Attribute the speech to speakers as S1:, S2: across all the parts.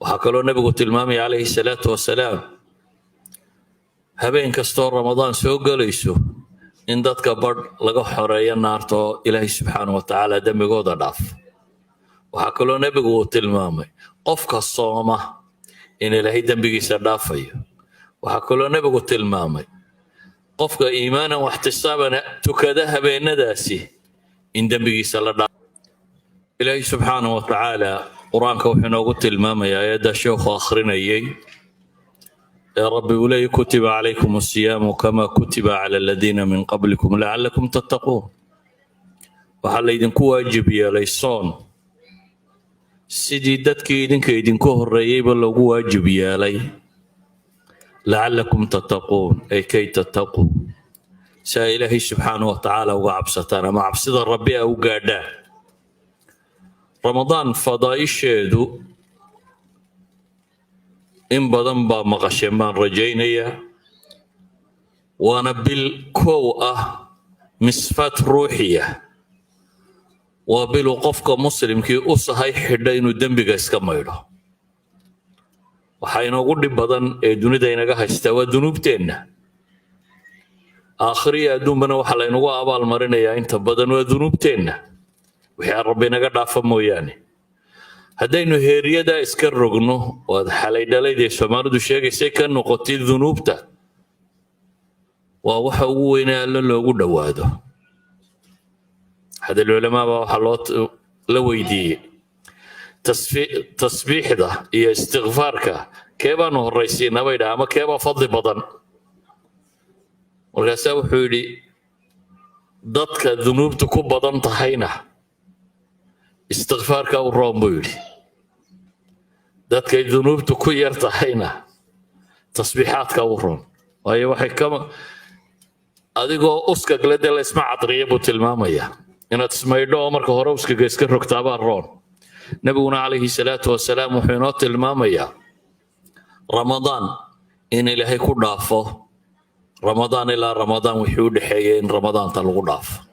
S1: وحكلوا النبي تلمامي عليه الصلاة والسلام هبين كستور رمضان سوق ليسو إن دتك برد لقوا حرية نارتو إلهي سبحانه وتعالى دم جودا ضعف وحكلوا النبي تلمامي قفك الصومة إن إلهي دم بيجي سدافي وحكلوا النبي تلمامي قفك إيمانا واحتسابا تكذا بين داسي إن دم بيجي سدافي إلهي سبحانه وتعالى قرآنك وحنا قلت الماما يا يدا شيخ آخرين أيي يا ربي ولي كتب عليكم الصيام كما كتب على الذين من قبلكم لعلكم تتقون وحال إذنكو واجب يا ليصون سيدي دادك إذنكو الرئيب اللو واجب يا لي لعلكم تتقون أي كي تتقوا سائلهي سبحانه وتعالى وعبستنا مع عبسد الربي أو قادا رمضان فضايشيدو إن بدن با مقشن بان رجينيا وانا بالكوءة مسفات روحية وبالوقفك مسلم كي أصهي حدين دنبغا اسكميلو وحين قد بدن دوني دينغا هستوى ذنوبتين آخرية دون بنا وحلين وابا المرينيا انت بدن وذنوبتين وحي ربنا قد عفا موياني هدينو هيريدا اسكر رغنو واد حالي داليدي سومالدو شيغيسay ka noqotay dunuubta waa waxa ugu weyn ee loogu dhawaado hada ulama waxa la weydiiyay tasbiixda iyo istighfaarka keebaan horeysiina bayda ama keeba fadli badan warkaasa wuxuu yiri dadka dunuubta ku badan tahayna istighfaarka u roombuuri dadka dunuubtu ku yar tahayna tasbiixaadka u roon waayo waxay kama adigoo uska galada la isma cadriyo buu tilmaamaya inaad ismaydho marka hore uska iska rogtaaba roon nabiguna calayhi salaatu wasalaam wuxuu inoo tilmaamaya ramadaan in ilaahay ku dhaafo ramadaan ilaa ramadaan wixii u dhaxeeyay in ramadaanta lagu dhaafo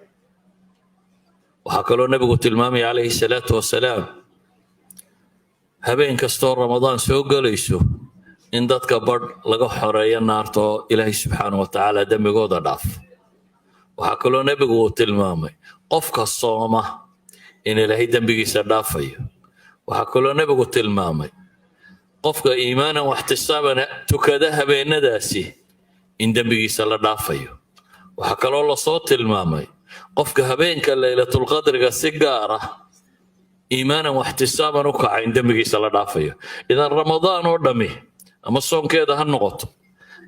S1: وحكلوا النبي تلمامي عليه الصلاة والسلام هبين كستور رمضان سوق ليسو إن دتك برد لقوا حرية نارتو إلهي سبحانه وتعالى دم جودا ضعف وحكلوا النبي تلمامي قفك الصومة إن إلهي دم بيجي سدافي وحكلوا النبي تلمامي قفك إيمانا واحتسابا تكذا بين داسي إن دم بيجي سدافي وحكلوا الله صوت تلمامي قفك هبينك ليلة القدر سيجارة إيمانا واحتسابا وكع عند دمجي صلاة دافية إذا رمضان ودمي أما الصوم كذا هالنقط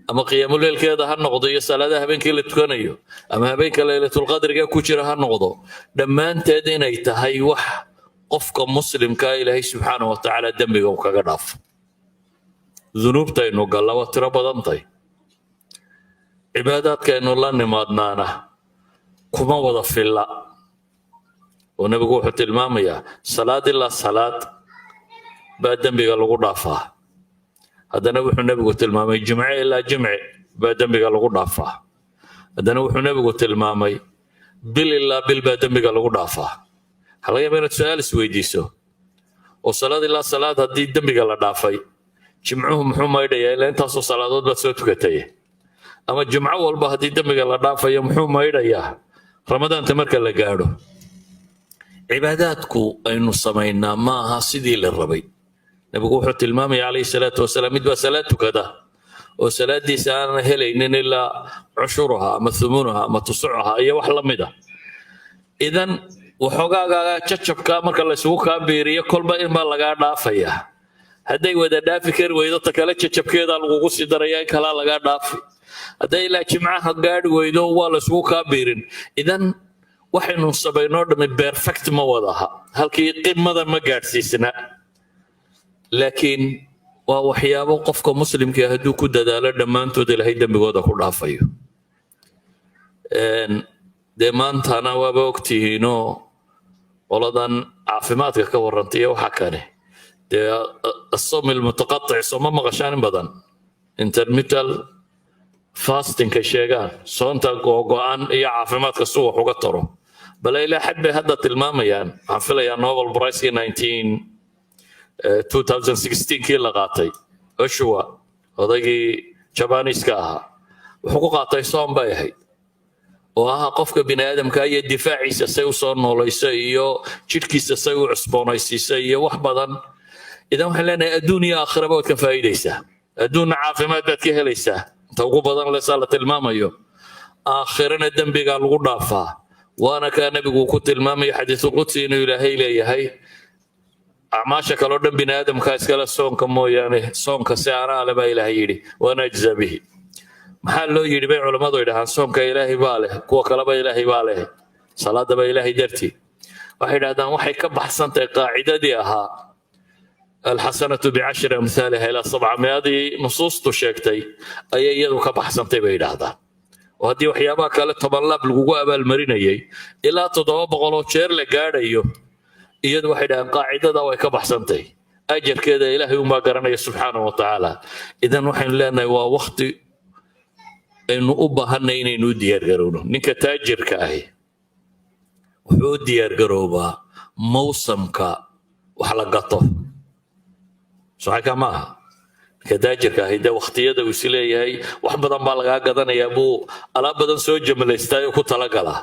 S1: أما قيام الليل كذا هالنقط هي صلاة هبينك اللي تكنيو أما هبينك ليلة القدر كوشر هالنقط لما أنت دينا يتهيوح قفك مسلم كإلهي سبحانه وتعالى دمجي وكغداف ذنوب تينو قال الله وتربضان تي عبادات كأنه الله نمادنانا كما وضع في الله ونبي قوة المامية صلاة الله صلاة بعد دنبي قال قرافة هذا نبي قوة المامية جمع إلا جمع بعد دنبي قال قرافة هذا نبي قوة المامية بل الله بل بعد دنبي قال قرافة هلا يبين السؤال سويديسو وصلاة الله صلاة هذه دنبي قال قرافة جمعهم حما يدي إلا أنت صلاة بس وتكتيه أما الجمعة والبه هذه دنبي قال قرافة يوم حما يدي رمضان تمرك اللي قاعده عباداتكو أنو سمينا ماها سيدي للربي نبي قوحة المامي عليه الصلاة والسلام يدوى صلاة كذا وصلاة دي سانا هلين إلا عشرها أما ثمونها أما تصعها أي وحلا مدى إذن وحقاقا تشتشب كامرك اللي سوكا بيريا كل ما إما لقا دافيا هدي ودا دافي كير وإذا تكالي تشتشب كيدا الغوصي درياي كلا لقا دافي هدي لا جمعها قاعد وإذا هو لسوكا بيرين إذن waxaynu sabaynoo dhamay perfect ma wadaha halkii qimada ma gaarsiisna laakiin waa waxyaabo qofka muslimka ah haduu ku dadaalo dhamaantood ilaahay dambigooda ku dhaafayo de maantana waaba ogtihiino qoladan caafimaadka ka warantay waxa kale de الصوم المتقطع soma maqashaan badan intermittent fasting ka sheegaan soonta go'an iyo caafimaadka soo wax uga taro bal ilaa xad bay hadda tilmaamayaan waxaan filayaa Nobel Prize 19 2016 kii la qaatay Joshua odaygii Jabaaniiska ahaa wuxuu ku qaatay soon bay ahayd oo ah qofka bini aadamka iyo difaaciisa say u soo noolayso iyo jidhkiisa say u cusboonaysiisay iyo wax badan idan waxaan leenahay adduun iyo aakhiraba waad ka faa'iidaysaa adduunna caafimaad baad ka helaysaa inta ugu badan leesaa la tilmaamayo aakhirana dembigaa lagu dhaafaa waana kaa nabigu ku tilmaamayo xadiisul qudsi inuu ilaahay leeyahay acmaasha kaloo dhan bini aadamka iskala soonka mooyaane soonka si aanaa le baa ilaahay yidhi waana ajzaa bihi maxaa loo yidhi bay culammadu yidhahaan soonka ilaahay baa leh kuwa kaleba ilaahay baa leh salaadaba ilaahay dartii waxay yidhahdaan waxay ka baxsantahay qaacidadii ahaa alxasanatu bicashri amhaaliha ilaa 700 nusuustu sheegtay ayay iyadu ka baxsantay bay yidhaahdaan oo haddii waxyaabaha kale 10 laab lagugu abaalmarinayay ilaa 700 jeer la gaadhayo iyadu waxay yidhahdaan qaacidada way ka baxsantay ajarkeeda ilaahay umaa garanaya subxaanahu wa tacaala idan waxaynu leenahay waa waqti aynu u baahanay inaynu u diyaargarowno ninka taajirka ahi wuxuu u diyaargaroobaa mawsamka wax la gato صحيح ما كداجرك هيدا وقتيده وسيليهي wax badan baa laga gadanayaa buu alaab badan soo jamalaystaay ku talagala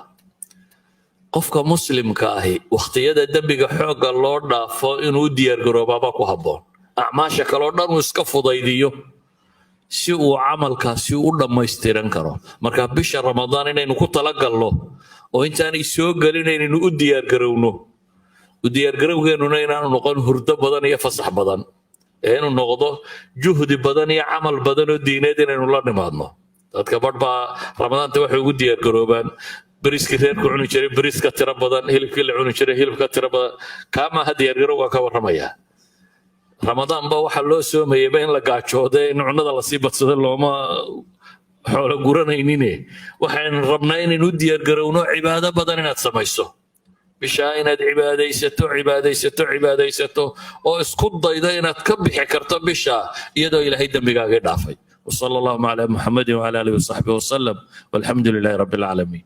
S1: qofka muslimka ahi waqtiyada dambiga xooga loo dhaafo inuu diyaar garoobaaba ku haboon acmaasha kale oo dhan uu iska fudaydiyo si uu amalkaasi u dhameystiran karo marka bisha ramadaan inaynu ku talagalno oo intaan soo galinaynu u diyaar garowno u diyaar garowgeenu inaanu noqon hurdo badan iyo fasax badan inuu noqdo juhdi badan iyo amal badan oo diineed inaynu la nimaadno dadka badba ramadaanta waxay ugu diyaar garoobaan bariiska reerku cuni jiray bariiska tira badan hilibkii la cuni jiray hilibka tira badan kama diyaar garowga ka waramaya ramadaan ba waxa loo soomeeyay in la gaajoodo in cunada la sii badsado looma xoolo guranaynin waxaan rabnaa inaynu diyaar garowno cibaado badan inaad samayso bisha inaad cibaadaysato oo isku dayda inaad ka bixi karto bisha iyadoo ilaahay dambigaaga dhaafay وصلى الله على محمد وعلى اله وصحبه وسلم والحمد لله رب العالمين